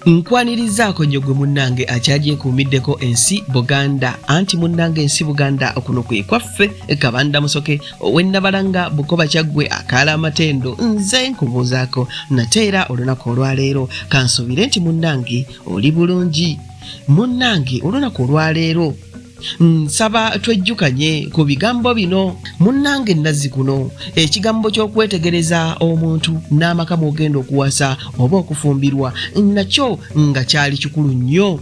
nkwanirizaako nnyo gwe munnange akyagyeekuumiddeko ensi Buganda anti munnange ensi Buganda kuno kwe kwaffe Kabanda Musoke ow'ennabalanga Bukoba Kyaggwe akaala amatendo nze nkubuuzaako nate era olunaku olwaleero kansuubire nti munnange oli bulungi. Munnange olunaku olwaleero nsaba twejjukanye ku bigambo bino. Munnange nazzi kuno ekigambo ky'okwetegereza omuntu n'amaka mw'ogenda okuwasa oba okufumbirwa nakyo nga kyali kikulu nnyo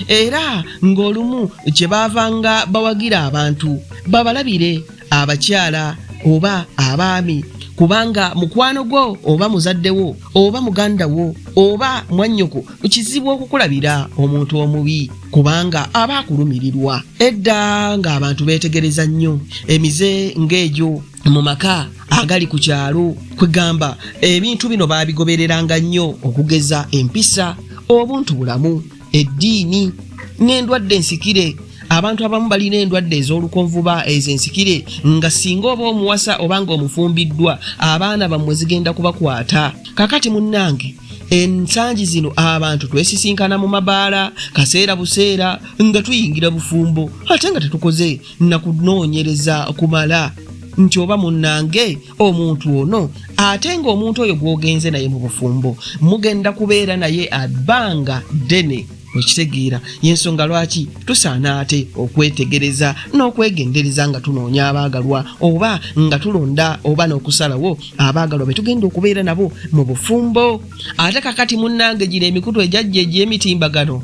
era ng'olumu kye baavanga bawagira abantu babalabire abakyala oba abaami kubanga mukwano gwo oba muzaddewo oba muganda wo oba mwannyoko kizibu okukulabira omuntu omubi kubanga aba akulumirirwa. Edda ng'abantu beetegereza nnyo emize ng'egyo mu maka agali ku kyalo kwegamba ebintu bino baabigobereranga nnyo okugeza empisa obuntu bulamu eddiini n'endwadde ensikire. Abantu abamu balina endwadde ez'olukonvuba ez'ensikire nga singa oba omuwasa oba ng'omufumbiddwa abaana bammwe zigenda kubakwata. Kakati munnange ensangi zino abantu twesisinkana mu mabaala kaseera buseera nga tuyingira bufumbo ate nga tetukoze na kunoonyereza kumala nti oba munnange omuntu ono ate ng'omuntu oyo gw'ogenze naye mu bufumbo mugenda kubeera naye abbanga ddene. Okitegeera y'ensonga lwaki tusaana ate okwetegereza n'okwegendereza nga tunoonya abaagalwa oba nga tulonda oba n'okusalawo abaagalwa be tugenda okubeera nabo mu bufumbo. Ate kakati munnange gira emikutu ejajja egy'emitimbagano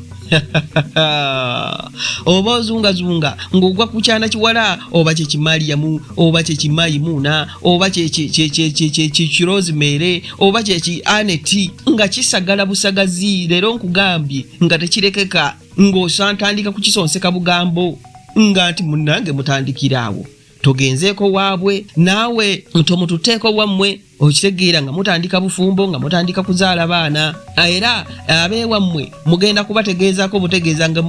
oba ozungazunga ng'ogwa ku kyana kiwala oba kyekimaliyamu oba kyekimayimuuna oba kyekirozimere oba kyeki aneti nga kisagala busagazi leero nkugambye nga tekirekeka ng'osantandika kukisonseka bugambo nga nti munnange mutandikiraawo togenzeeko waabwe naawe ntomututeeko wammwe. Okitegeera nga mutandika bufumbo nga mutandika kuzaala baana era abeewammwe mugenda kubategeezako butegeeza nga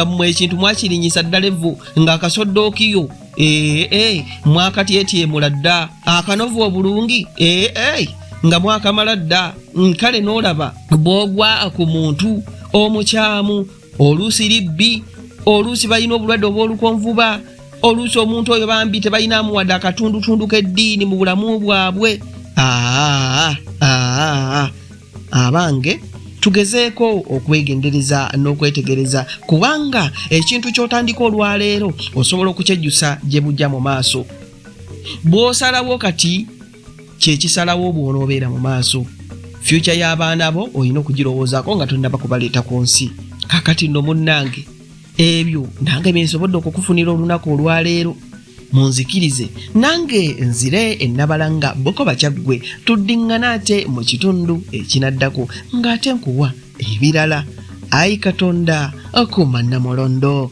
mmwe ekintu mwakirinyisa ddala evvu nga akasoddookiyo mwakatyetyemula dda akanovu obulungi nga mwakamala dda. Kale n'olaba bw'ogwa ku muntu omukyamu oluusi libbi oluusi balina obulwadde obw'olukonvuba oluusi omuntu oyo bambi tebalinamu wadde akatundutundu k'eddiini mu bulamu bwabwe. Abange tugezeeko okwegendereza n'okwetegereza kubanga ekintu ky'otandika olwaleero osobola okukyejjusa gye bujja mu maaso. Bw'osalawo kati kyekisalawo bw'onoobeera mu maaso. Future y'abaana bo olina okugirowoozaako nga tonnaba kubaleeta ku nsi. Kakati nno munnange ebyo nange byensobodde okukufunira olunaku olwaleero. Munzikirize nange nzire ennabalanga Bukoba Kyaggwe tuddiŋŋana ate mu kitundu ekinaddako ng'ate nkuwa ebirala. Ayi Katonda akuuma Namulondo.